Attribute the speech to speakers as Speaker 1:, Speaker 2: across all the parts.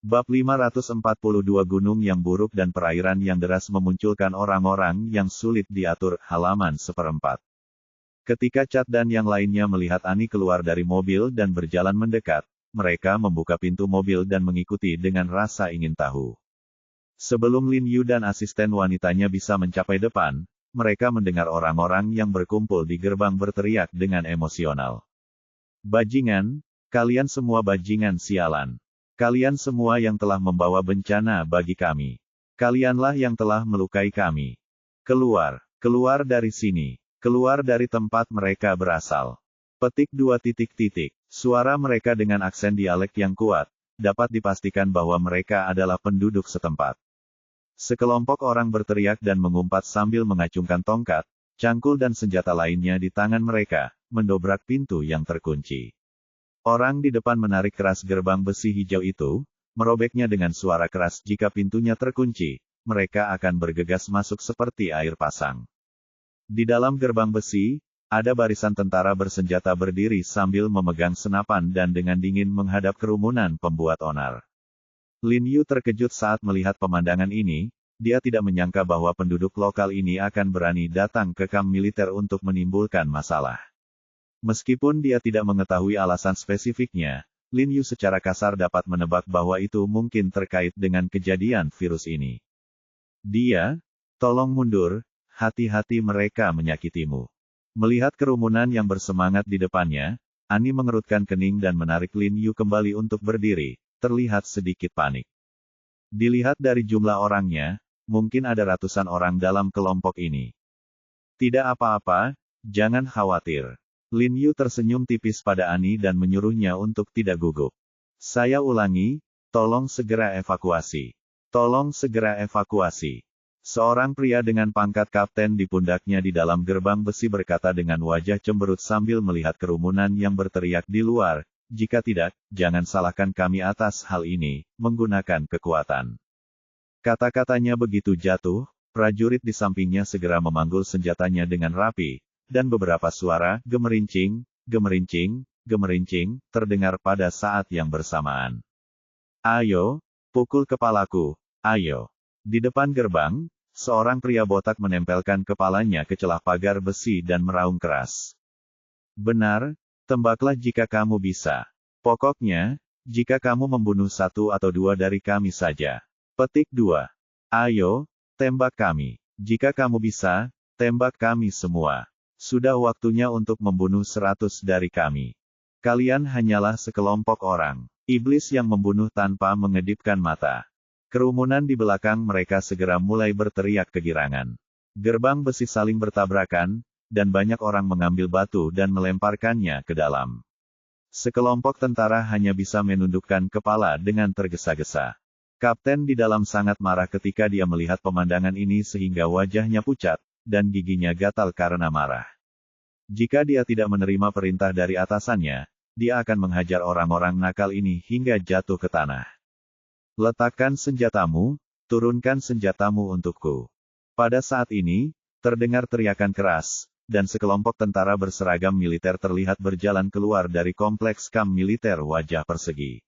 Speaker 1: Bab 542 Gunung yang buruk dan perairan yang deras memunculkan orang-orang yang sulit diatur, halaman 1/4. Ketika Chad dan yang lainnya melihat Annie keluar dari mobil dan berjalan mendekat, mereka membuka pintu mobil dan mengikuti dengan rasa ingin tahu. Sebelum Lin Yu dan asisten wanitanya bisa mencapai depan, mereka mendengar orang-orang yang berkumpul di gerbang berteriak dengan emosional. "Bajingan, kalian semua bajingan sialan. Kalian semua yang telah membawa bencana bagi kami. Kalianlah yang telah melukai kami. Keluar, keluar dari sini. Keluar dari tempat mereka berasal." Petik 2. Suara mereka dengan aksen dialek yang kuat, dapat dipastikan bahwa mereka adalah penduduk setempat. Sekelompok orang berteriak dan mengumpat sambil mengacungkan tongkat, cangkul dan senjata lainnya di tangan mereka, mendobrak pintu yang terkunci. Orang di depan menarik keras gerbang besi hijau itu, merobeknya dengan suara keras. Jika pintunya terkunci, mereka akan bergegas masuk seperti air pasang. Di dalam gerbang besi, ada barisan tentara bersenjata berdiri sambil memegang senapan dan dengan dingin menghadap kerumunan pembuat onar. Lin Yu terkejut saat melihat pemandangan ini. Dia tidak menyangka bahwa penduduk lokal ini akan berani datang ke kamp militer untuk menimbulkan masalah. Meskipun dia tidak mengetahui alasan spesifiknya, Lin Yu secara kasar dapat menebak bahwa itu mungkin terkait dengan kejadian virus ini. Dia, "Tolong mundur, hati-hati mereka menyakitimu." Melihat kerumunan yang bersemangat di depannya, Annie mengerutkan kening dan menarik Lin Yu kembali untuk berdiri, terlihat sedikit panik. Dilihat dari jumlah orangnya, mungkin ada ratusan orang dalam kelompok ini. "Tidak apa-apa, jangan khawatir." Lin Yu tersenyum tipis pada Annie dan menyuruhnya untuk tidak gugup. "Saya ulangi, tolong segera evakuasi. Tolong segera evakuasi." Seorang pria dengan pangkat kapten di pundaknya di dalam gerbang besi berkata dengan wajah cemberut sambil melihat kerumunan yang berteriak di luar, "Jika tidak, jangan salahkan kami atas hal ini, menggunakan kekuatan." Kata-katanya begitu jatuh, prajurit di sampingnya segera memanggul senjatanya dengan rapi, dan beberapa suara gemerincing, gemerincing, gemerincing terdengar pada saat yang bersamaan. "Ayo, pukul kepalaku, ayo." Di depan gerbang, seorang pria botak menempelkan kepalanya ke celah pagar besi dan meraung keras. "Benar, tembaklah jika kamu bisa. Pokoknya, jika kamu membunuh satu atau dua dari kami saja." Petik 2. "Ayo, tembak kami. Jika kamu bisa, tembak kami semua. Sudah waktunya untuk membunuh 100 dari kami. Kalian hanyalah sekelompok orang iblis yang membunuh tanpa mengedipkan mata." Kerumunan di belakang mereka segera mulai berteriak kegirangan. Gerbang besi saling bertabrakan, dan banyak orang mengambil batu dan melemparkannya ke dalam. Sekelompok tentara hanya bisa menundukkan kepala dengan tergesa-gesa. Kapten di dalam sangat marah ketika dia melihat pemandangan ini sehingga wajahnya pucat, dan giginya gatal karena marah. Jika dia tidak menerima perintah dari atasannya, dia akan menghajar orang-orang nakal ini hingga jatuh ke tanah. "Letakkan senjatamu, turunkan senjatamu untukku." Pada saat ini, terdengar teriakan keras, dan sekelompok tentara berseragam militer terlihat berjalan keluar dari kompleks kamp militer wajah persegi.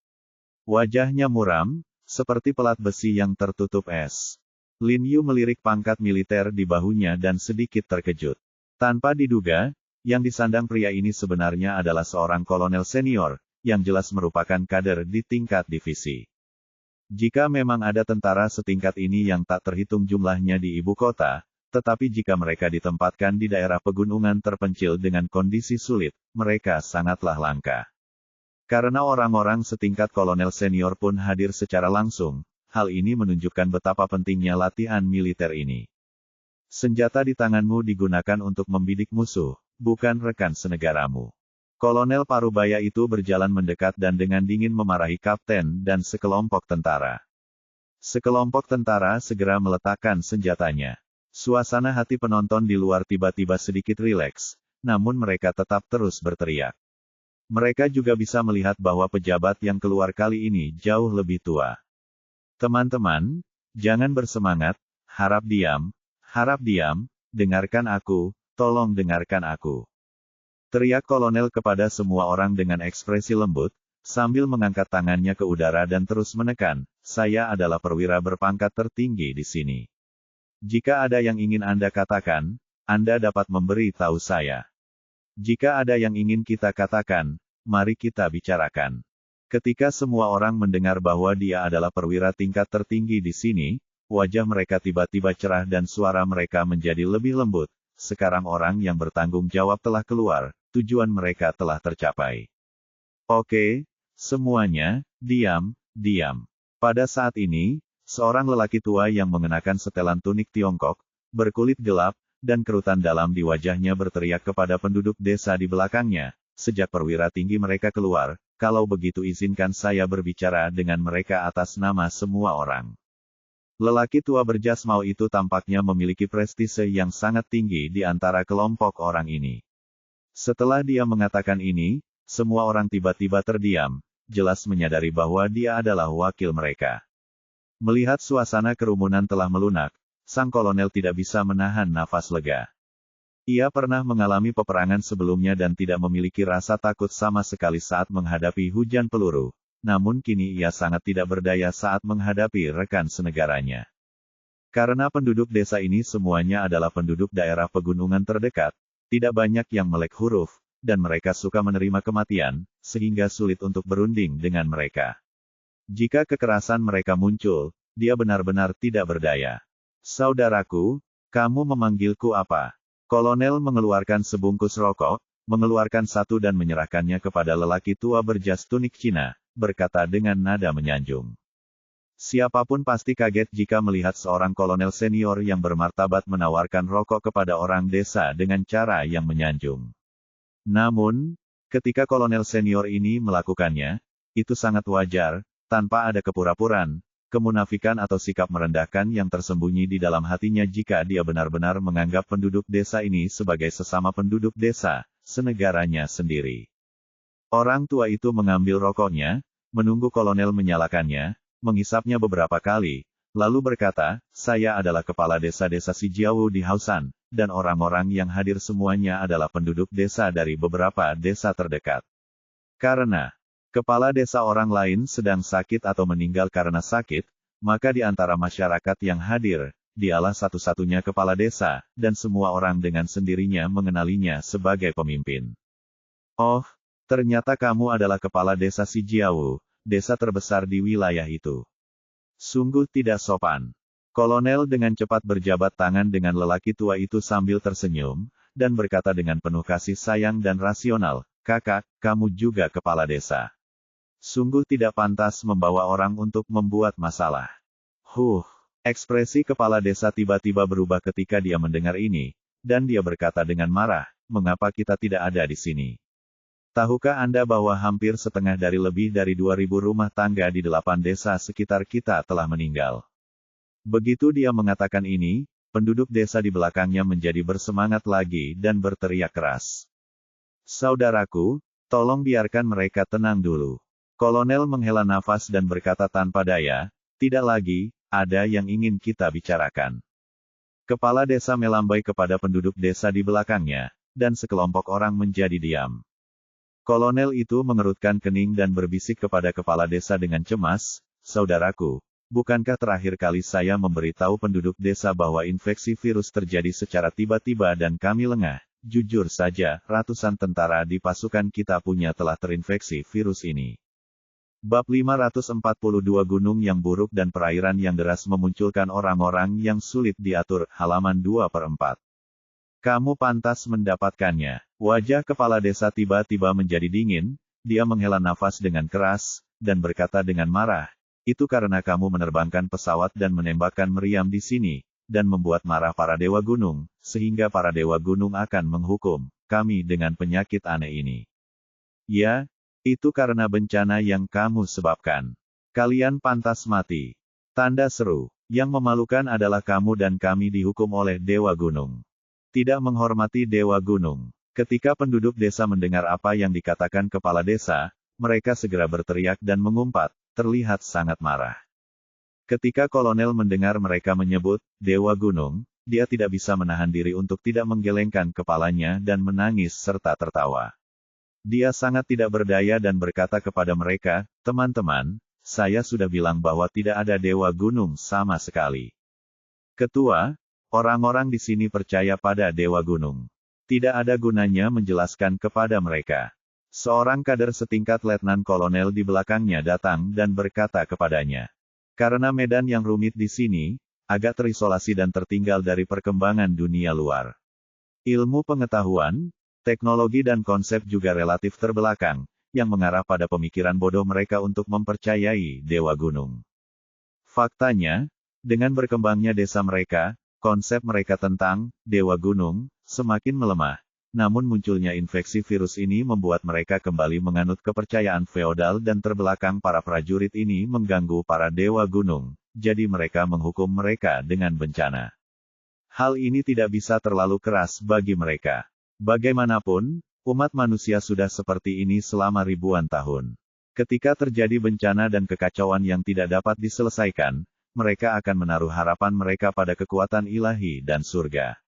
Speaker 1: Wajahnya muram, seperti pelat besi yang tertutup es. Lin Yu melirik pangkat militer di bahunya dan sedikit terkejut. Tanpa diduga, yang disandang pria ini sebenarnya adalah seorang kolonel senior, yang jelas merupakan kader di tingkat divisi. Jika memang ada tentara setingkat ini yang tak terhitung jumlahnya di ibu kota, tetapi jika mereka ditempatkan di daerah pegunungan terpencil dengan kondisi sulit, mereka sangatlah langka. Karena orang-orang setingkat kolonel senior pun hadir secara langsung, hal ini menunjukkan betapa pentingnya latihan militer ini. Senjata di tanganmu digunakan untuk membidik musuh, bukan rekan senegaramu. Kolonel Parubaya itu berjalan mendekat dan dengan dingin memarahi kapten dan sekelompok tentara. Sekelompok tentara segera meletakkan senjatanya. Suasana hati penonton di luar tiba-tiba sedikit rileks, namun mereka tetap terus berteriak. Mereka juga bisa melihat bahwa pejabat yang keluar kali ini jauh lebih tua. "Teman-teman, jangan bersemangat, harap diam, dengarkan aku, tolong dengarkan aku." Teriak kolonel kepada semua orang dengan ekspresi lembut, sambil mengangkat tangannya ke udara dan terus menekan, saya adalah perwira berpangkat tertinggi di sini. Jika ada yang ingin Anda katakan, Anda dapat memberi tahu saya. Jika ada yang ingin kita katakan, mari kita bicarakan. Ketika semua orang mendengar bahwa dia adalah perwira tingkat tertinggi di sini, wajah mereka tiba-tiba cerah dan suara mereka menjadi lebih lembut. Sekarang orang yang bertanggung jawab telah keluar, tujuan mereka telah tercapai. Oke, semuanya, diam, diam. Pada saat ini, seorang lelaki tua yang mengenakan setelan tunik Tiongkok, berkulit gelap, dan kerutan dalam di wajahnya berteriak kepada penduduk desa di belakangnya, sejak perwira tinggi mereka keluar, kalau begitu izinkan saya berbicara dengan mereka atas nama semua orang. Lelaki tua berjas mau itu tampaknya memiliki prestise yang sangat tinggi di antara kelompok orang ini. Setelah dia mengatakan ini, semua orang tiba-tiba terdiam, jelas menyadari bahwa dia adalah wakil mereka. Melihat suasana kerumunan telah melunak, sang kolonel tidak bisa menahan nafas lega. Ia pernah mengalami peperangan sebelumnya dan tidak memiliki rasa takut sama sekali saat menghadapi hujan peluru. Namun kini ia sangat tidak berdaya saat menghadapi rekan senegaranya. Karena penduduk desa ini semuanya adalah penduduk daerah pegunungan terdekat, tidak banyak yang melek huruf, dan mereka suka menerima kematian, sehingga sulit untuk berunding dengan mereka. Jika kekerasan mereka muncul, dia benar-benar tidak berdaya. Saudaraku, kamu memanggilku apa? Kolonel mengeluarkan sebungkus rokok, mengeluarkan satu dan menyerahkannya kepada lelaki tua berjas tunik Cina, berkata dengan nada menyanjung. Siapapun pasti kaget jika melihat seorang kolonel senior yang bermartabat menawarkan rokok kepada orang desa dengan cara yang menyanjung. Namun, ketika kolonel senior ini melakukannya, itu sangat wajar, tanpa ada kepura-puraan, kemunafikan atau sikap merendahkan yang tersembunyi di dalam hatinya jika dia benar-benar menganggap penduduk desa ini sebagai sesama penduduk desa, senegaranya sendiri. Orang tua itu mengambil rokoknya, menunggu kolonel menyalakannya, menghisapnya beberapa kali, lalu berkata, saya adalah kepala desa-desa Sijiawu di Hausan, dan orang-orang yang hadir semuanya adalah penduduk desa dari beberapa desa terdekat. Karena kepala desa orang lain sedang sakit atau meninggal karena sakit, maka di antara masyarakat yang hadir, dialah satu-satunya kepala desa, dan semua orang dengan sendirinya mengenalinya sebagai pemimpin. Oh, ternyata kamu adalah kepala desa Sijiawu, desa terbesar di wilayah itu. Sungguh tidak sopan. Kolonel dengan cepat berjabat tangan dengan lelaki tua itu sambil tersenyum, dan berkata dengan penuh kasih sayang dan rasional, kakak, kamu juga kepala desa. Sungguh tidak pantas membawa orang untuk membuat masalah. Ekspresi kepala desa tiba-tiba berubah ketika dia mendengar ini, dan dia berkata dengan marah, mengapa kita tidak ada di sini? Tahukah Anda bahwa hampir setengah dari lebih dari 2.000 rumah tangga di 8 desa sekitar kita telah meninggal? Begitu dia mengatakan ini, penduduk desa di belakangnya menjadi bersemangat lagi dan berteriak keras. Saudaraku, tolong biarkan mereka tenang dulu. Kolonel menghela nafas dan berkata tanpa daya, tidak lagi, ada yang ingin kita bicarakan. Kepala desa melambai kepada penduduk desa di belakangnya, dan sekelompok orang menjadi diam. Kolonel itu mengerutkan kening dan berbisik kepada kepala desa dengan cemas, saudaraku, bukankah terakhir kali saya memberitahu penduduk desa bahwa infeksi virus terjadi secara tiba-tiba dan kami lengah? Jujur saja, ratusan tentara di pasukan kita punya telah terinfeksi virus ini. Bab 542 Gunung yang buruk dan perairan yang deras memunculkan orang-orang yang sulit diatur, halaman 2/4. Kamu pantas mendapatkannya. Wajah kepala desa tiba-tiba menjadi dingin, dia menghela nafas dengan keras, dan berkata dengan marah, itu karena kamu menerbangkan pesawat dan menembakkan meriam di sini, dan membuat marah para dewa gunung, sehingga para dewa gunung akan menghukum kami dengan penyakit aneh ini. Ya, itu karena bencana yang kamu sebabkan. Kalian pantas mati. Tanda seru. Yang memalukan adalah kamu dan kami dihukum oleh dewa gunung. Tidak menghormati dewa gunung. Ketika penduduk desa mendengar apa yang dikatakan kepala desa, mereka segera berteriak dan mengumpat, terlihat sangat marah. Ketika kolonel mendengar mereka menyebut dewa gunung, dia tidak bisa menahan diri untuk tidak menggelengkan kepalanya dan menangis serta tertawa. Dia sangat tidak berdaya dan berkata kepada mereka, "Teman-teman, saya sudah bilang bahwa tidak ada dewa gunung sama sekali." Ketua, orang-orang di sini percaya pada dewa gunung. Tidak ada gunanya menjelaskan kepada mereka. Seorang kader setingkat letnan kolonel di belakangnya datang dan berkata kepadanya, "Karena medan yang rumit di sini, agak terisolasi dan tertinggal dari perkembangan dunia luar. Ilmu pengetahuan, teknologi dan konsep juga relatif terbelakang, yang mengarah pada pemikiran bodoh mereka untuk mempercayai dewa gunung. Faktanya, dengan berkembangnya desa mereka, konsep mereka tentang dewa gunung semakin melemah. Namun munculnya infeksi virus ini membuat mereka kembali menganut kepercayaan feodal dan terbelakang. Para prajurit ini mengganggu para dewa gunung, jadi mereka menghukum mereka dengan bencana. Hal ini tidak bisa terlalu keras bagi mereka. Bagaimanapun, umat manusia sudah seperti ini selama ribuan tahun. Ketika terjadi bencana dan kekacauan yang tidak dapat diselesaikan, mereka akan menaruh harapan mereka pada kekuatan ilahi dan surga.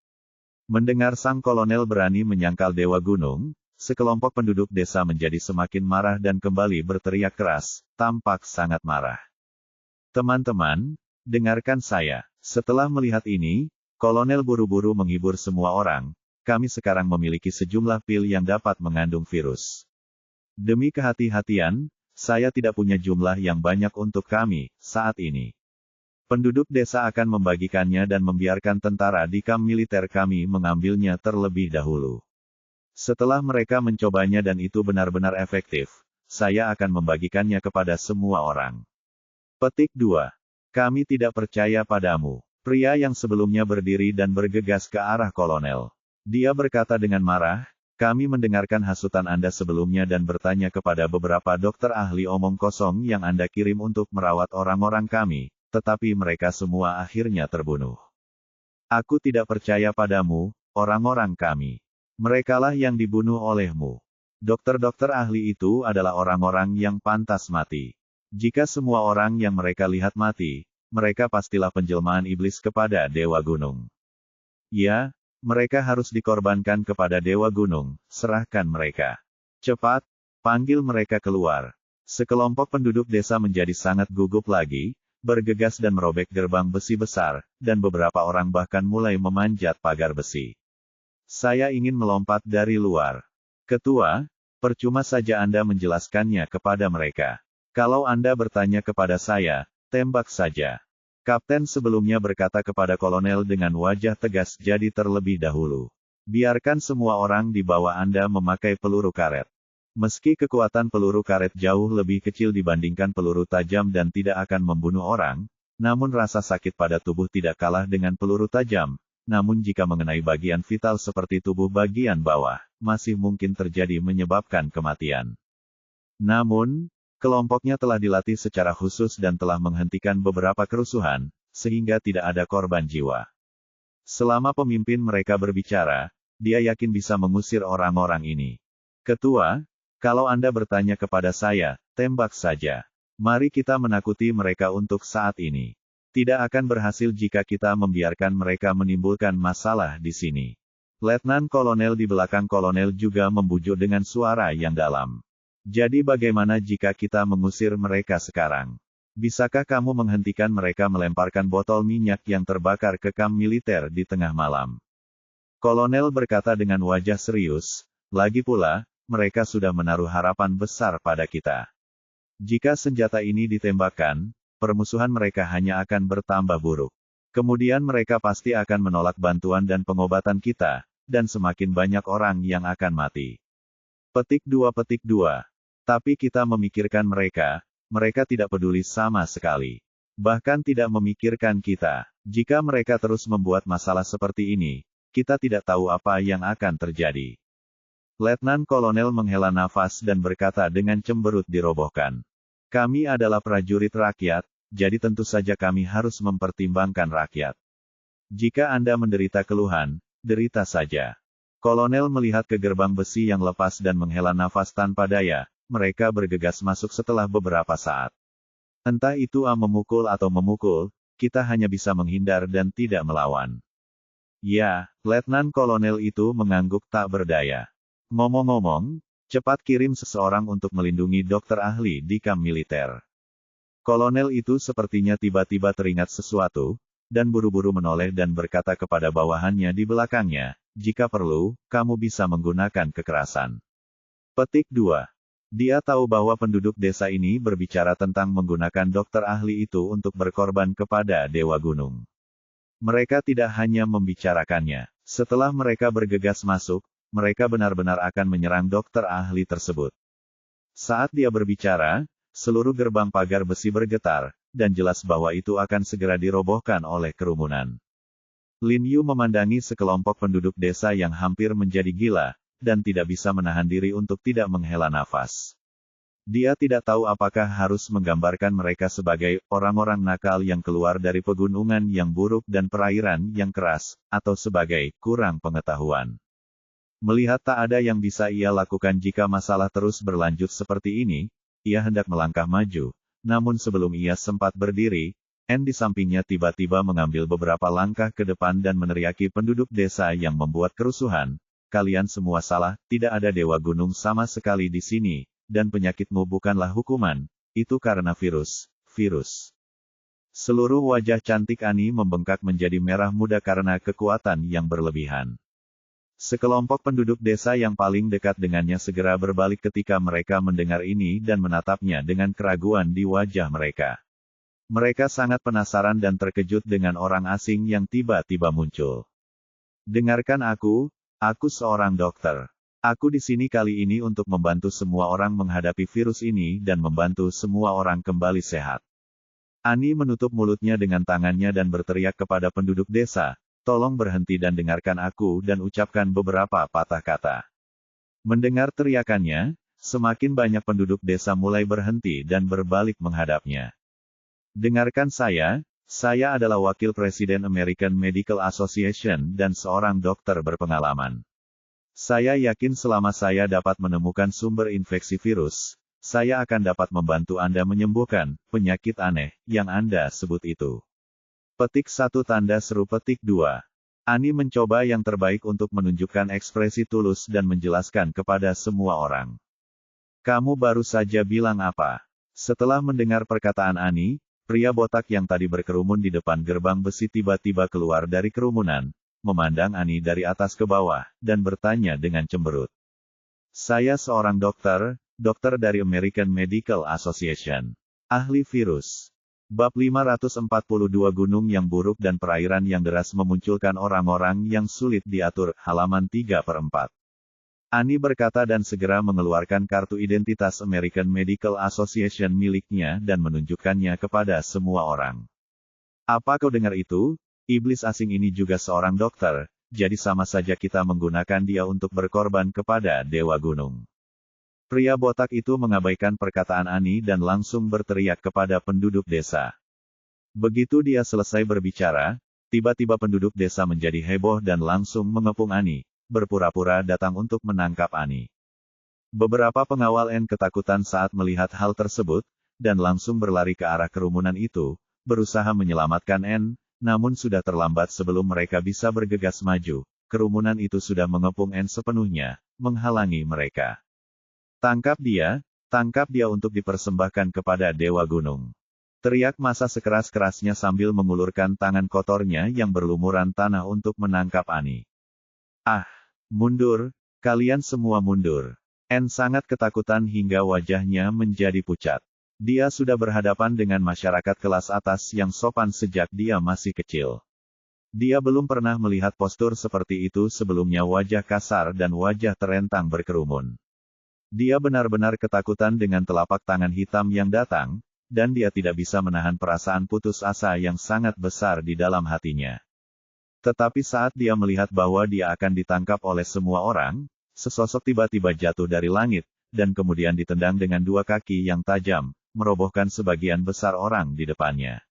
Speaker 1: Mendengar sang kolonel berani menyangkal dewa gunung, sekelompok penduduk desa menjadi semakin marah dan kembali berteriak keras, tampak sangat marah. "Teman-teman, dengarkan saya." Setelah melihat ini, kolonel buru-buru menghibur semua orang. "Kami sekarang memiliki sejumlah pil yang dapat mengandung virus. Demi kehati-hatian, saya tidak punya jumlah yang banyak untuk kami saat ini. Penduduk desa akan membagikannya dan membiarkan tentara di kamp militer kami mengambilnya terlebih dahulu. Setelah mereka mencobanya dan itu benar-benar efektif, saya akan membagikannya kepada semua orang." Petik 2. "Kami tidak percaya padamu." Pria yang sebelumnya berdiri dan bergegas ke arah kolonel. Dia berkata dengan marah, "Kami mendengarkan hasutan Anda sebelumnya dan bertanya kepada beberapa dokter ahli omong kosong yang Anda kirim untuk merawat orang-orang kami, tetapi mereka semua akhirnya terbunuh. Aku tidak percaya padamu, orang-orang kami. Merekalah yang dibunuh olehmu. Dokter-dokter ahli itu adalah orang-orang yang pantas mati. Jika semua orang yang mereka lihat mati, mereka pastilah penjelmaan iblis kepada dewa gunung. Ya, mereka harus dikorbankan kepada dewa gunung, serahkan mereka. Cepat, panggil mereka keluar." Sekelompok penduduk desa menjadi sangat gugup lagi, bergegas dan merobek gerbang besi besar, dan beberapa orang bahkan mulai memanjat pagar besi. "Saya ingin melompat dari luar." "Ketua, percuma saja Anda menjelaskannya kepada mereka. Kalau Anda bertanya kepada saya, tembak saja." Kapten sebelumnya berkata kepada kolonel dengan wajah tegas, "Jadi terlebih dahulu, biarkan semua orang di bawah Anda memakai peluru karet. Meski kekuatan peluru karet jauh lebih kecil dibandingkan peluru tajam dan tidak akan membunuh orang, namun rasa sakit pada tubuh tidak kalah dengan peluru tajam. Namun jika mengenai bagian vital seperti tubuh bagian bawah, masih mungkin terjadi menyebabkan kematian. Namun, kelompoknya telah dilatih secara khusus dan telah menghentikan beberapa kerusuhan, sehingga tidak ada korban jiwa. Selama pemimpin mereka berbicara, dia yakin bisa mengusir orang-orang ini. Ketua, kalau Anda bertanya kepada saya, tembak saja. Mari kita menakuti mereka untuk saat ini. Tidak akan berhasil jika kita membiarkan mereka menimbulkan masalah di sini." Letnan Kolonel di belakang kolonel juga membujuk dengan suara yang dalam. "Jadi bagaimana jika kita mengusir mereka sekarang? Bisakah kamu menghentikan mereka melemparkan botol minyak yang terbakar ke kamp militer di tengah malam?" Kolonel berkata dengan wajah serius, "Lagi pula, mereka sudah menaruh harapan besar pada kita. Jika senjata ini ditembakkan, permusuhan mereka hanya akan bertambah buruk. Kemudian mereka pasti akan menolak bantuan dan pengobatan kita, dan semakin banyak orang yang akan mati." Petik 2. Tapi kita memikirkan mereka, mereka tidak peduli sama sekali. Bahkan tidak memikirkan kita. Jika mereka terus membuat masalah seperti ini, kita tidak tahu apa yang akan terjadi. Letnan Kolonel menghela nafas dan berkata dengan cemberut dirobohkan. "Kami adalah prajurit rakyat, jadi tentu saja kami harus mempertimbangkan rakyat. Jika Anda menderita keluhan, derita saja." Kolonel melihat ke gerbang besi yang lepas dan menghela nafas tanpa daya. Mereka bergegas masuk setelah beberapa saat. "Entah itu memukul atau memukul, kita hanya bisa menghindar dan tidak melawan." Ya, Letnan Kolonel itu mengangguk tak berdaya. "Ngomong-ngomong, Cepat kirim seseorang untuk melindungi dokter ahli di kamp militer. Kolonel itu sepertinya tiba-tiba teringat sesuatu, dan buru-buru menoleh dan berkata kepada bawahannya di belakangnya, jika perlu, kamu bisa menggunakan kekerasan. Petik 2. Dia tahu bahwa penduduk desa ini berbicara tentang menggunakan dokter ahli itu untuk berkorban kepada Dewa Gunung. Mereka tidak hanya membicarakannya. Setelah mereka bergegas masuk, mereka benar-benar akan menyerang dokter ahli tersebut. Saat dia berbicara, seluruh gerbang pagar besi bergetar, dan jelas bahwa itu akan segera dirobohkan oleh kerumunan. Lin Yu memandangi sekelompok penduduk desa yang hampir menjadi gila, dan tidak bisa menahan diri untuk tidak menghela nafas. Dia tidak tahu apakah harus menggambarkan mereka sebagai orang-orang nakal yang keluar dari pegunungan yang buruk dan perairan yang keras, atau sebagai kurang pengetahuan. Melihat tak ada yang bisa ia lakukan jika masalah terus berlanjut seperti ini, ia hendak melangkah maju, namun sebelum ia sempat berdiri, N di sampingnya tiba-tiba mengambil beberapa langkah ke depan dan meneriaki penduduk desa yang membuat kerusuhan, kalian semua salah, tidak ada Dewa Gunung sama sekali di sini. Dan penyakitmu bukanlah hukuman, itu karena virus. Seluruh wajah cantik Ani membengkak menjadi merah muda karena kekuatan yang berlebihan. Sekelompok penduduk desa yang paling dekat dengannya segera berbalik ketika mereka mendengar ini dan menatapnya dengan keraguan di wajah mereka. Mereka sangat penasaran dan terkejut dengan orang asing yang tiba-tiba muncul. Dengarkan aku seorang dokter. Aku di sini kali ini untuk membantu semua orang menghadapi virus ini dan membantu semua orang kembali sehat. Ani menutup mulutnya dengan tangannya dan berteriak kepada penduduk desa, tolong berhenti dan dengarkan aku dan ucapkan beberapa patah kata. Mendengar teriakannya, semakin banyak penduduk desa mulai berhenti dan berbalik menghadapnya. Dengarkan saya adalah wakil presiden American Medical Association dan seorang dokter berpengalaman. Saya yakin selama saya dapat menemukan sumber infeksi virus, saya akan dapat membantu Anda menyembuhkan penyakit aneh yang Anda sebut itu. Petik 1 tanda seru petik 2. Ani mencoba yang terbaik untuk menunjukkan ekspresi tulus dan menjelaskan kepada semua orang. Kamu baru saja bilang apa? Setelah mendengar perkataan Ani, pria botak yang tadi berkerumun di depan gerbang besi tiba-tiba keluar dari kerumunan, memandang Ani dari atas ke bawah, dan bertanya dengan cemberut. Saya seorang dokter dari American Medical Association. Ahli virus. Bab 542 Gunung yang buruk dan perairan yang deras memunculkan orang-orang yang sulit diatur, halaman 3/4. Ani berkata dan segera mengeluarkan kartu identitas American Medical Association miliknya dan menunjukkannya kepada semua orang. Apa kau dengar itu? Iblis asing ini juga seorang dokter, jadi sama saja kita menggunakan dia untuk berkorban kepada Dewa Gunung. Pria botak itu mengabaikan perkataan Ani dan langsung berteriak kepada penduduk desa. Begitu dia selesai berbicara, tiba-tiba penduduk desa menjadi heboh dan langsung mengepung Ani, berpura-pura datang untuk menangkap Ani. Beberapa pengawal N ketakutan saat melihat hal tersebut, dan langsung berlari ke arah kerumunan itu, berusaha menyelamatkan N, namun sudah terlambat sebelum mereka bisa bergegas maju, kerumunan itu sudah mengepung N sepenuhnya, menghalangi mereka. Tangkap dia untuk dipersembahkan kepada Dewa Gunung. Teriak massa sekeras-kerasnya sambil mengulurkan tangan kotornya yang berlumuran tanah untuk menangkap Ani. Ah, mundur, kalian semua mundur. N sangat ketakutan hingga wajahnya menjadi pucat. Dia sudah berhadapan dengan masyarakat kelas atas yang sopan sejak dia masih kecil. Dia belum pernah melihat postur seperti itu sebelumnya, wajah kasar dan wajah terentang berkerumun. Dia benar-benar ketakutan dengan telapak tangan hitam yang datang, dan dia tidak bisa menahan perasaan putus asa yang sangat besar di dalam hatinya. Tetapi saat dia melihat bahwa dia akan ditangkap oleh semua orang, sesosok tiba-tiba jatuh dari langit, dan kemudian ditendang dengan dua kaki yang tajam, merobohkan sebagian besar orang di depannya.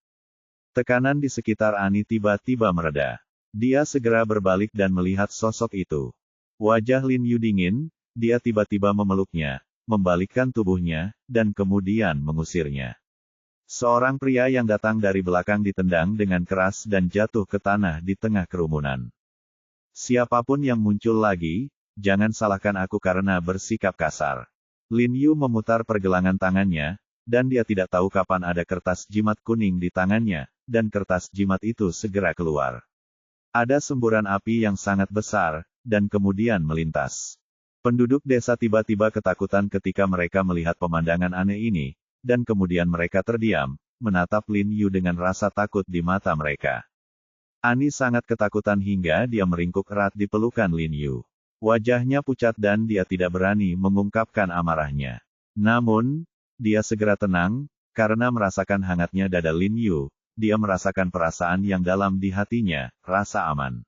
Speaker 1: Tekanan di sekitar Ani tiba-tiba mereda. Dia segera berbalik dan melihat sosok itu. Wajah Lin Yu dingin, dia tiba-tiba memeluknya, membalikkan tubuhnya, dan kemudian mengusirnya. Seorang pria yang datang dari belakang ditendang dengan keras dan jatuh ke tanah di tengah kerumunan. Siapapun yang muncul lagi, jangan salahkan aku karena bersikap kasar. Lin Yu memutar pergelangan tangannya, dan dia tidak tahu kapan ada kertas jimat kuning di tangannya, dan kertas jimat itu segera keluar. Ada semburan api yang sangat besar, dan kemudian melintas. Penduduk desa tiba-tiba ketakutan ketika mereka melihat pemandangan aneh ini, dan kemudian mereka terdiam, menatap Lin Yu dengan rasa takut di mata mereka. Ani sangat ketakutan hingga dia meringkuk erat di pelukan Lin Yu. Wajahnya pucat dan dia tidak berani mengungkapkan amarahnya. Namun, dia segera tenang, karena merasakan hangatnya dada Lin Yu, dia merasakan perasaan yang dalam di hatinya, rasa aman.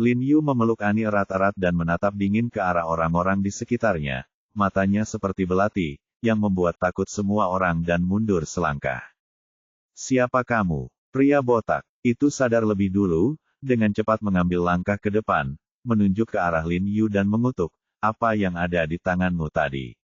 Speaker 1: Lin Yu memeluk Ani erat-erat dan menatap dingin ke arah orang-orang di sekitarnya, matanya seperti belati, yang membuat takut semua orang dan mundur selangkah. Siapa kamu? Pria botak itu sadar lebih dulu, dengan cepat mengambil langkah ke depan, menunjuk ke arah Lin Yu dan mengutuk, apa yang ada di tanganmu tadi?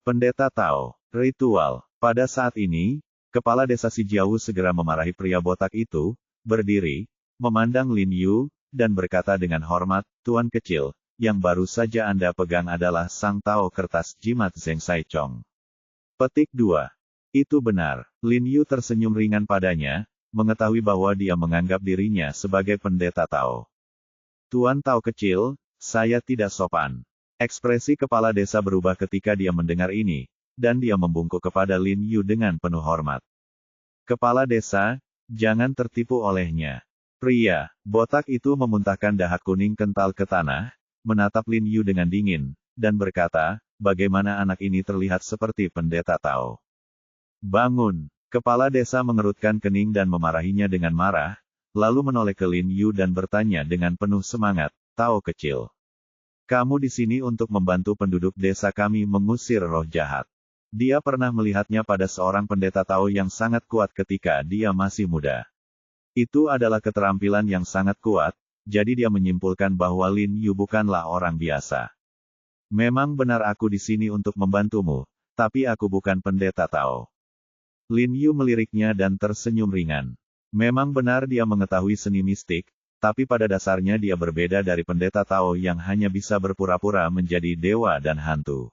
Speaker 1: Pendeta Tao, ritual. Pada saat ini, kepala desa Sijiawu segera memarahi pria botak itu, berdiri, memandang Lin Yu, dan berkata dengan hormat, Tuan kecil, yang baru saja Anda pegang adalah Sang Tao kertas jimat Zheng Sai Chong. Petik 2. Itu benar. Lin Yu tersenyum ringan padanya, mengetahui bahwa dia menganggap dirinya sebagai pendeta Tao. Tuan Tao kecil, saya tidak sopan. Ekspresi kepala desa berubah ketika dia mendengar ini, dan dia membungkuk kepada Lin Yu dengan penuh hormat. Kepala desa, jangan tertipu olehnya. Pria botak itu memuntahkan dahak kuning kental ke tanah, menatap Lin Yu dengan dingin, dan berkata, bagaimana anak ini terlihat seperti pendeta Tao. Bangun! Kepala desa mengerutkan kening dan memarahinya dengan marah, lalu menoleh ke Lin Yu dan bertanya dengan penuh semangat, Tao kecil. Kamu di sini untuk membantu penduduk desa kami mengusir roh jahat. Dia pernah melihatnya pada seorang pendeta Tao yang sangat kuat ketika dia masih muda. Itu adalah keterampilan yang sangat kuat, jadi dia menyimpulkan bahwa Lin Yu bukanlah orang biasa. Memang benar aku di sini untuk membantumu, tapi aku bukan pendeta Tao. Lin Yu meliriknya dan tersenyum ringan. Memang benar dia mengetahui seni mistik, tapi pada dasarnya dia berbeda dari pendeta Tao yang hanya bisa berpura-pura menjadi dewa dan hantu.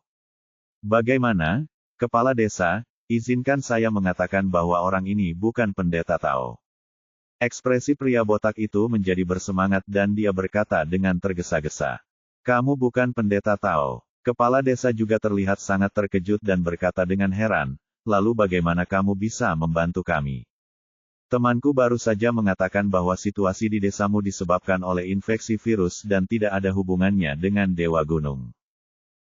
Speaker 1: Bagaimana, kepala desa, izinkan saya mengatakan bahwa orang ini bukan pendeta Tao. Ekspresi pria botak itu menjadi bersemangat dan dia berkata dengan tergesa-gesa. Kamu bukan pendeta Tao. Kepala desa juga terlihat sangat terkejut dan berkata dengan heran, lalu bagaimana kamu bisa membantu kami? Temanku baru saja mengatakan bahwa situasi di desamu disebabkan oleh infeksi virus dan tidak ada hubungannya dengan Dewa Gunung.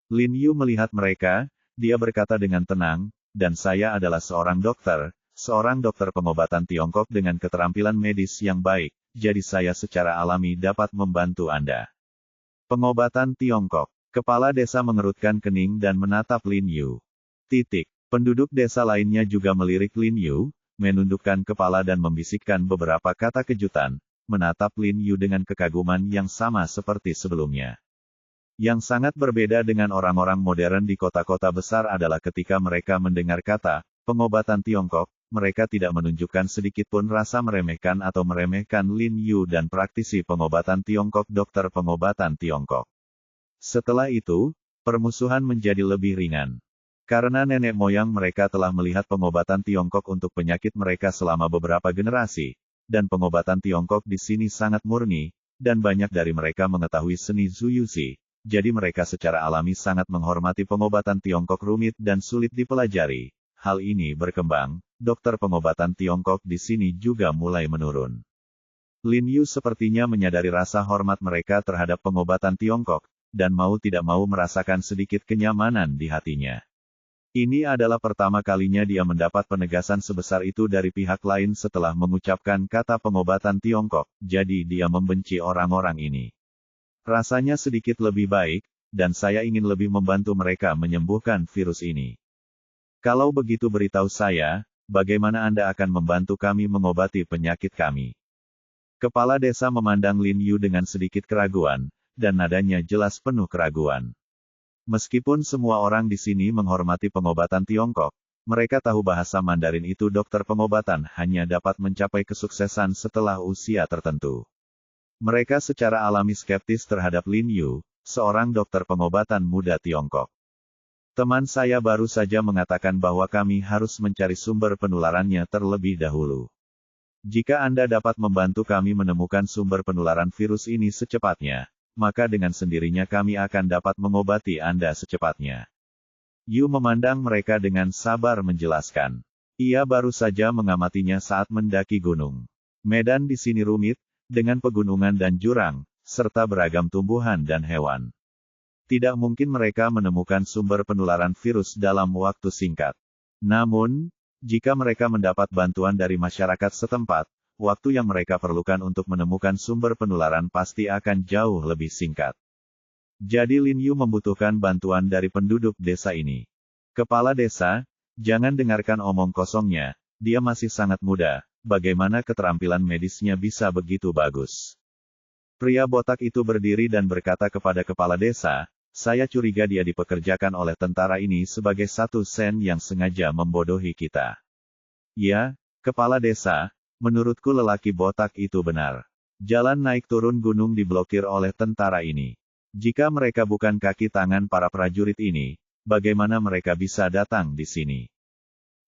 Speaker 1: Lin Yu melihat mereka, dia berkata dengan tenang, dan saya adalah seorang dokter pengobatan Tiongkok dengan keterampilan medis yang baik, jadi saya secara alami dapat membantu Anda. Pengobatan Tiongkok. Kepala desa mengerutkan kening dan menatap Lin Yu. Penduduk desa lainnya juga melirik Lin Yu, menundukkan kepala dan membisikkan beberapa kata kejutan, menatap Lin Yu dengan kekaguman yang sama seperti sebelumnya. Yang sangat berbeda dengan orang-orang modern di kota-kota besar adalah ketika mereka mendengar kata pengobatan Tiongkok, mereka tidak menunjukkan sedikitpun rasa meremehkan atau meremehkan Lin Yu dan praktisi pengobatan Tiongkok dokter pengobatan Tiongkok. Setelah itu, permusuhan menjadi lebih ringan. Karena nenek moyang mereka telah melihat pengobatan Tiongkok untuk penyakit mereka selama beberapa generasi, dan pengobatan Tiongkok di sini sangat murni, dan banyak dari mereka mengetahui seni Zuyuxi, jadi mereka secara alami sangat menghormati pengobatan Tiongkok rumit dan sulit dipelajari. Hal ini berkembang, dokter pengobatan Tiongkok di sini juga mulai menurun. Lin Yu sepertinya menyadari rasa hormat mereka terhadap pengobatan Tiongkok, dan mau tidak mau merasakan sedikit kenyamanan di hatinya. Ini adalah pertama kalinya dia mendapat penegasan sebesar itu dari pihak lain setelah mengucapkan kata pengobatan Tiongkok, jadi dia membenci orang-orang ini. Rasanya sedikit lebih baik, dan saya ingin lebih membantu mereka menyembuhkan virus ini. Kalau begitu beritahu saya, bagaimana Anda akan membantu kami mengobati penyakit kami? Kepala desa memandang Lin Yu dengan sedikit keraguan, dan nadanya jelas penuh keraguan. Meskipun semua orang di sini menghormati pengobatan Tiongkok, mereka tahu bahasa Mandarin itu dokter pengobatan hanya dapat mencapai kesuksesan setelah usia tertentu. Mereka secara alami skeptis terhadap Lin Yu, seorang dokter pengobatan muda Tiongkok. Teman saya baru saja mengatakan bahwa kami harus mencari sumber penularannya terlebih dahulu. Jika Anda dapat membantu kami menemukan sumber penularan virus ini secepatnya, maka dengan sendirinya kami akan dapat mengobati Anda secepatnya. Yu memandang mereka dengan sabar menjelaskan. Ia baru saja mengamatinya saat mendaki gunung. Medan di sini rumit, dengan pegunungan dan jurang, serta beragam tumbuhan dan hewan. Tidak mungkin mereka menemukan sumber penularan virus dalam waktu singkat. Namun, jika mereka mendapat bantuan dari masyarakat setempat, waktu yang mereka perlukan untuk menemukan sumber penularan pasti akan jauh lebih singkat. Jadi Lin Yu membutuhkan bantuan dari penduduk desa ini. Kepala desa, jangan dengarkan omong kosongnya, dia masih sangat muda, bagaimana keterampilan medisnya bisa begitu bagus. Pria botak itu berdiri dan berkata kepada kepala desa, saya curiga dia dipekerjakan oleh tentara ini sebagai satu sen yang sengaja membodohi kita. Ya, kepala desa, menurutku lelaki botak itu benar. Jalan naik turun gunung diblokir oleh tentara ini. Jika mereka bukan kaki tangan para prajurit ini, bagaimana mereka bisa datang di sini?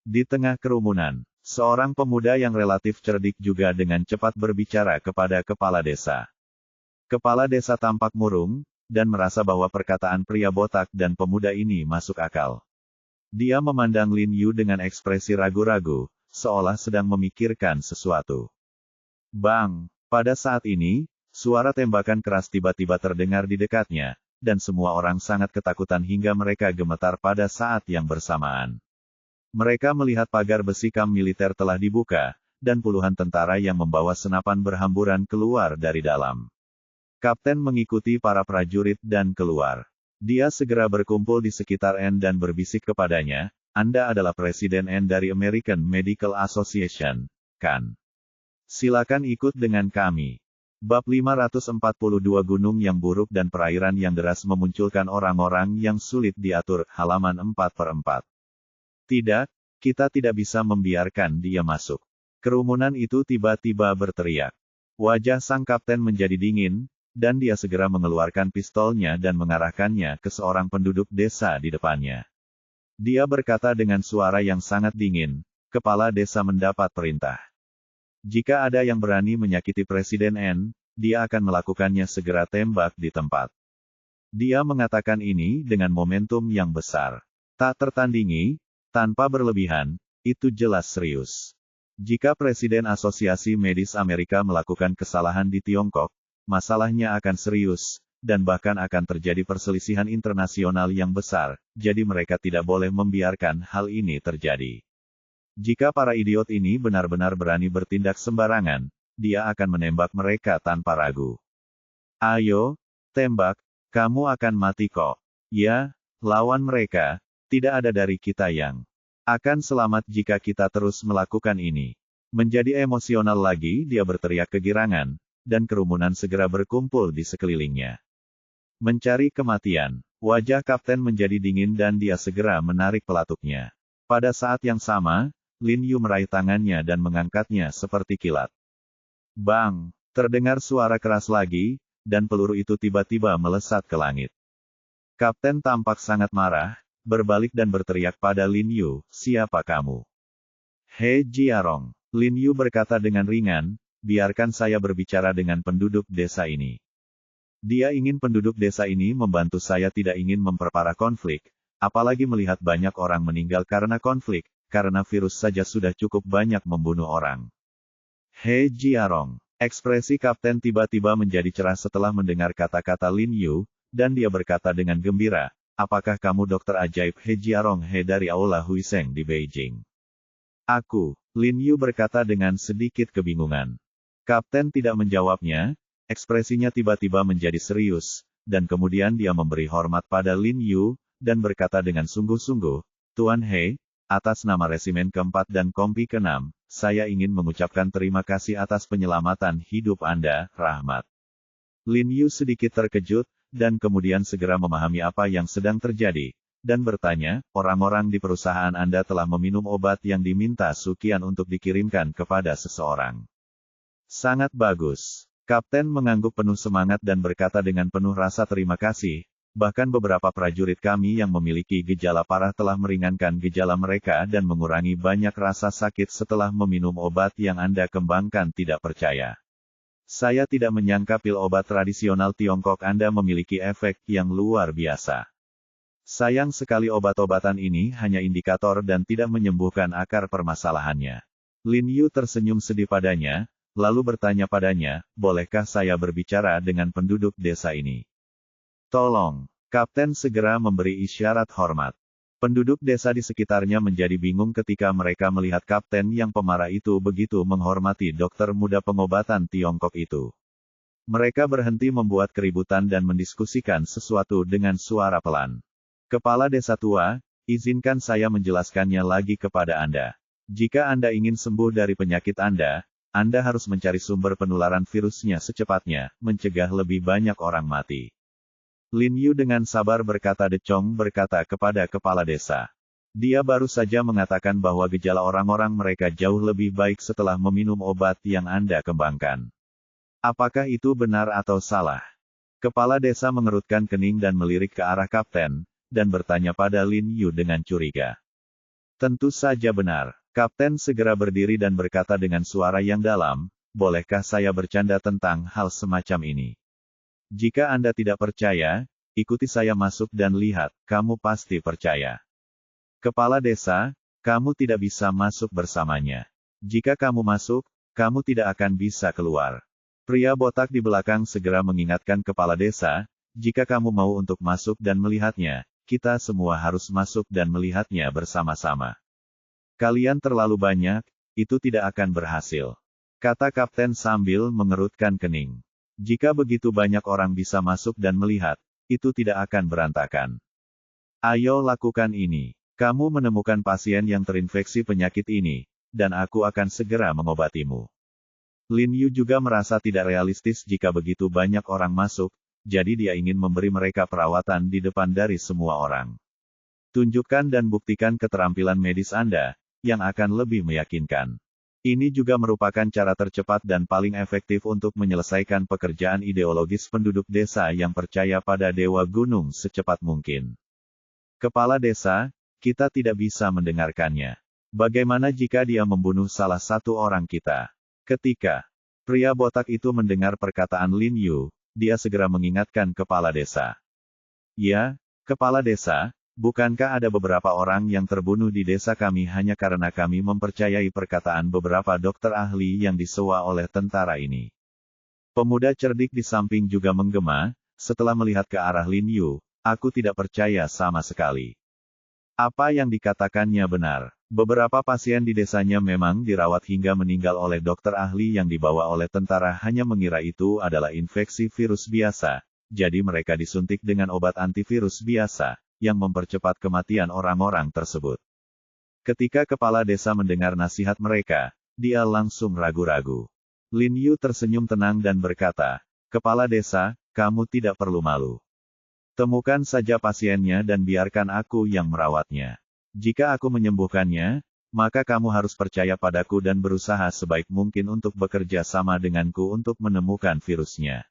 Speaker 1: Di tengah kerumunan, seorang pemuda yang relatif cerdik juga dengan cepat berbicara kepada kepala desa. Kepala desa tampak murung, dan merasa bahwa perkataan pria botak dan pemuda ini masuk akal. Dia memandang Lin Yu dengan ekspresi ragu-ragu, seolah sedang memikirkan sesuatu. Bang! Pada saat ini, suara tembakan keras tiba-tiba terdengar di dekatnya, dan semua orang sangat ketakutan hingga mereka gemetar pada saat yang bersamaan. Mereka melihat pagar besi kamp militer telah dibuka, dan puluhan tentara yang membawa senapan berhamburan keluar dari dalam. Kapten mengikuti para prajurit dan keluar. Dia segera berkumpul di sekitar N dan berbisik kepadanya, Anda adalah Presiden N dari American Medical Association, kan? Silakan ikut dengan kami. Bab 542 Gunung yang buruk dan perairan yang deras memunculkan orang-orang yang sulit diatur, halaman 4/4. Tidak, kita tidak bisa membiarkan dia masuk. Kerumunan itu tiba-tiba berteriak. Wajah sang kapten menjadi dingin, dan dia segera mengeluarkan pistolnya dan mengarahkannya ke seorang penduduk desa di depannya. Dia berkata dengan suara yang sangat dingin, kepala desa mendapat perintah. Jika ada yang berani menyakiti Presiden N, dia akan melakukannya segera tembak di tempat. Dia mengatakan ini dengan momentum yang besar. Tak tertandingi, tanpa berlebihan, itu jelas serius. Jika Presiden Asosiasi Medis Amerika melakukan kesalahan di Tiongkok, masalahnya akan serius, dan bahkan akan terjadi perselisihan internasional yang besar, jadi mereka tidak boleh membiarkan hal ini terjadi. Jika para idiot ini benar-benar berani bertindak sembarangan, dia akan menembak mereka tanpa ragu. Ayo, tembak, kamu akan mati kok. Ya, lawan mereka, tidak ada dari kita yang akan selamat jika kita terus melakukan ini. Menjadi emosional lagi, dia berteriak kegirangan, dan kerumunan segera berkumpul di sekelilingnya. Mencari kematian. Wajah kapten menjadi dingin dan dia segera menarik pelatuknya. Pada saat yang sama, Lin Yu meraih tangannya dan mengangkatnya seperti kilat. Bang! Terdengar suara keras lagi, dan peluru itu tiba-tiba melesat ke langit. Kapten tampak sangat marah, berbalik dan berteriak pada Lin Yu, siapa kamu? He Jiarong. Lin Yu berkata dengan ringan, biarkan saya berbicara dengan penduduk desa ini. Dia ingin penduduk desa ini membantu saya, tidak ingin memperparah konflik, apalagi melihat banyak orang meninggal karena konflik, karena virus saja sudah cukup banyak membunuh orang. He Jiarong. Ekspresi kapten tiba-tiba menjadi cerah setelah mendengar kata-kata Lin Yu, dan dia berkata dengan gembira, apakah kamu dokter ajaib He Jiarong He dari Aula Huiseng di Beijing? Aku, Lin Yu berkata dengan sedikit kebingungan. Kapten tidak menjawabnya, ekspresinya tiba-tiba menjadi serius, dan kemudian dia memberi hormat pada Lin Yu, dan berkata dengan sungguh-sungguh, Tuan He, atas nama Resimen ke-4 dan Kompi ke-6, saya ingin mengucapkan terima kasih atas penyelamatan hidup Anda, Rahmat. Lin Yu sedikit terkejut, dan kemudian segera memahami apa yang sedang terjadi, dan bertanya, orang-orang di perusahaan Anda telah meminum obat yang diminta Sukian untuk dikirimkan kepada seseorang. Sangat bagus. Kapten mengangguk penuh semangat dan berkata dengan penuh rasa terima kasih, bahkan beberapa prajurit kami yang memiliki gejala parah telah meringankan gejala mereka dan mengurangi banyak rasa sakit setelah meminum obat yang Anda kembangkan. Tidak percaya. Saya tidak menyangka pil obat tradisional Tiongkok Anda memiliki efek yang luar biasa. Sayang sekali obat-obatan ini hanya indikator dan tidak menyembuhkan akar permasalahannya. Lin Yu tersenyum sedih padanya, lalu bertanya padanya, bolehkah saya berbicara dengan penduduk desa ini? Tolong. Kapten segera memberi isyarat hormat. Penduduk desa di sekitarnya menjadi bingung ketika mereka melihat kapten yang pemarah itu begitu menghormati dokter muda pengobatan Tiongkok itu. Mereka berhenti membuat keributan dan mendiskusikan sesuatu dengan suara pelan. Kepala desa tua, izinkan saya menjelaskannya lagi kepada Anda. Jika Anda ingin sembuh dari penyakit Anda harus mencari sumber penularan virusnya secepatnya, mencegah lebih banyak orang mati. Lin Yu dengan sabar berkata. De Chong berkata kepada kepala desa. Dia baru saja mengatakan bahwa gejala orang-orang mereka jauh lebih baik setelah meminum obat yang Anda kembangkan. Apakah itu benar atau salah? Kepala desa mengerutkan kening dan melirik ke arah kapten, dan bertanya pada Lin Yu dengan curiga. Tentu saja benar. Kapten segera berdiri dan berkata dengan suara yang dalam, bolehkah saya bercanda tentang hal semacam ini? Jika Anda tidak percaya, ikuti saya masuk dan lihat, kamu pasti percaya. Kepala desa, kamu tidak bisa masuk bersamanya. Jika kamu masuk, kamu tidak akan bisa keluar. Pria botak di belakang segera mengingatkan kepala desa, jika kamu mau untuk masuk dan melihatnya, kita semua harus masuk dan melihatnya bersama-sama. Kalian terlalu banyak, itu tidak akan berhasil. Kata kapten sambil mengerutkan kening. Jika begitu banyak orang bisa masuk dan melihat, itu tidak akan berantakan. Ayo lakukan ini. Kamu menemukan pasien yang terinfeksi penyakit ini, dan aku akan segera mengobatimu. Lin Yu juga merasa tidak realistis jika begitu banyak orang masuk, jadi dia ingin memberi mereka perawatan di depan dari semua orang. Tunjukkan dan buktikan keterampilan medis Anda, yang akan lebih meyakinkan. Ini juga merupakan cara tercepat dan paling efektif untuk menyelesaikan pekerjaan ideologis penduduk desa yang percaya pada Dewa Gunung secepat mungkin. Kepala desa, kita tidak bisa mendengarkannya. Bagaimana jika dia membunuh salah satu orang kita? Ketika pria botak itu mendengar perkataan Lin Yu, dia segera mengingatkan kepala desa. Ya, kepala desa, bukankah ada beberapa orang yang terbunuh di desa kami hanya karena kami mempercayai perkataan beberapa dokter ahli yang disewa oleh tentara ini? Pemuda cerdik di samping juga menggema, setelah melihat ke arah Lin Yu, aku tidak percaya sama sekali. Apa yang dikatakannya benar. Beberapa pasien di desanya memang dirawat hingga meninggal oleh dokter ahli yang dibawa oleh tentara hanya mengira itu adalah infeksi virus biasa, jadi mereka disuntik dengan obat antivirus biasa, yang mempercepat kematian orang-orang tersebut. Ketika kepala desa mendengar nasihat mereka, dia langsung ragu-ragu. Lin Yu tersenyum tenang dan berkata, kepala desa, kamu tidak perlu malu. Temukan saja pasiennya dan biarkan aku yang merawatnya. Jika aku menyembuhkannya, maka kamu harus percaya padaku dan berusaha sebaik mungkin untuk bekerja sama denganku untuk menemukan virusnya.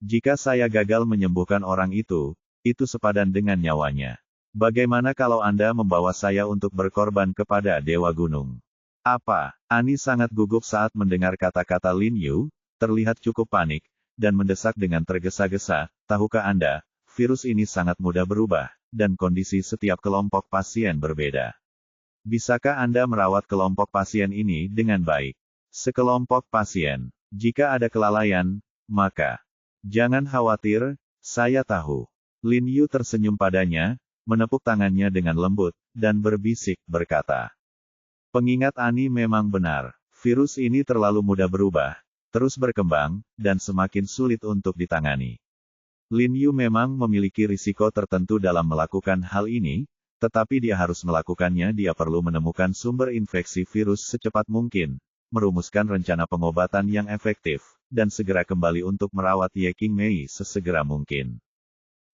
Speaker 1: Jika saya gagal menyembuhkan orang itu sepadan dengan nyawanya. Bagaimana kalau Anda membawa saya untuk berkorban kepada Dewa Gunung? Apa? Ani sangat gugup saat mendengar kata-kata Lin Yu, terlihat cukup panik, dan mendesak dengan tergesa-gesa, tahukah Anda, virus ini sangat mudah berubah, dan kondisi setiap kelompok pasien berbeda. Bisakah Anda merawat kelompok pasien ini dengan baik? Sekelompok pasien. Jika ada kelalaian, maka jangan khawatir, saya tahu. Lin Yu tersenyum padanya, menepuk tangannya dengan lembut, dan berbisik, berkata. Pengingat Ani memang benar. Virus ini terlalu mudah berubah, terus berkembang, dan semakin sulit untuk ditangani. Lin Yu memang memiliki risiko tertentu dalam melakukan hal ini, tetapi dia harus melakukannya. Dia perlu menemukan sumber infeksi virus secepat mungkin, merumuskan rencana pengobatan yang efektif, dan segera kembali untuk merawat Ye Qingmei sesegera mungkin.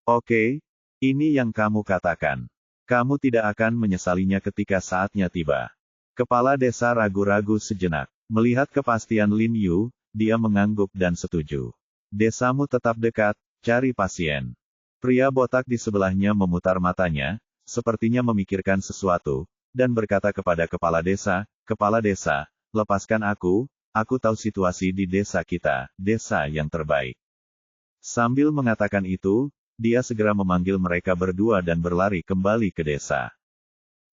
Speaker 1: Oke, ini yang kamu katakan. Kamu tidak akan menyesalinya ketika saatnya tiba. Kepala desa ragu-ragu sejenak. Melihat kepastian Lin Yu, dia mengangguk dan setuju. Desamu tetap dekat, cari pasien. Pria botak di sebelahnya memutar matanya, sepertinya memikirkan sesuatu, dan berkata kepada kepala desa, lepaskan aku tahu situasi di desa kita, desa yang terbaik. Sambil mengatakan itu, dia segera memanggil mereka berdua dan berlari kembali ke desa.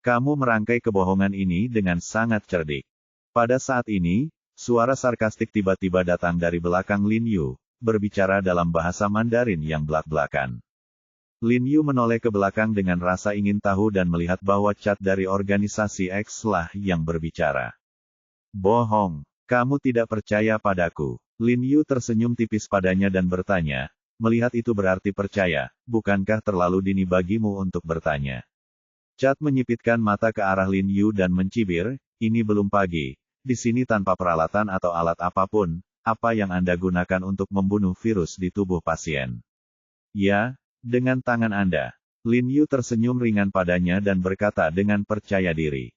Speaker 1: Kamu merangkai kebohongan ini dengan sangat cerdik. Pada saat ini, suara sarkastik tiba-tiba datang dari belakang Lin Yu, berbicara dalam bahasa Mandarin yang belak-belakan. Lin Yu menoleh ke belakang dengan rasa ingin tahu dan melihat bahwa Cat dari organisasi X lah yang berbicara. Bohong, kamu tidak percaya padaku. Lin Yu tersenyum tipis padanya dan bertanya, melihat itu berarti percaya, bukankah terlalu dini bagimu untuk bertanya? Cat menyipitkan mata ke arah Lin Yu dan mencibir, ini belum pagi, di sini tanpa peralatan atau alat apapun, apa yang Anda gunakan untuk membunuh virus di tubuh pasien? Ya, dengan tangan Anda. Lin Yu tersenyum ringan padanya dan berkata dengan percaya diri.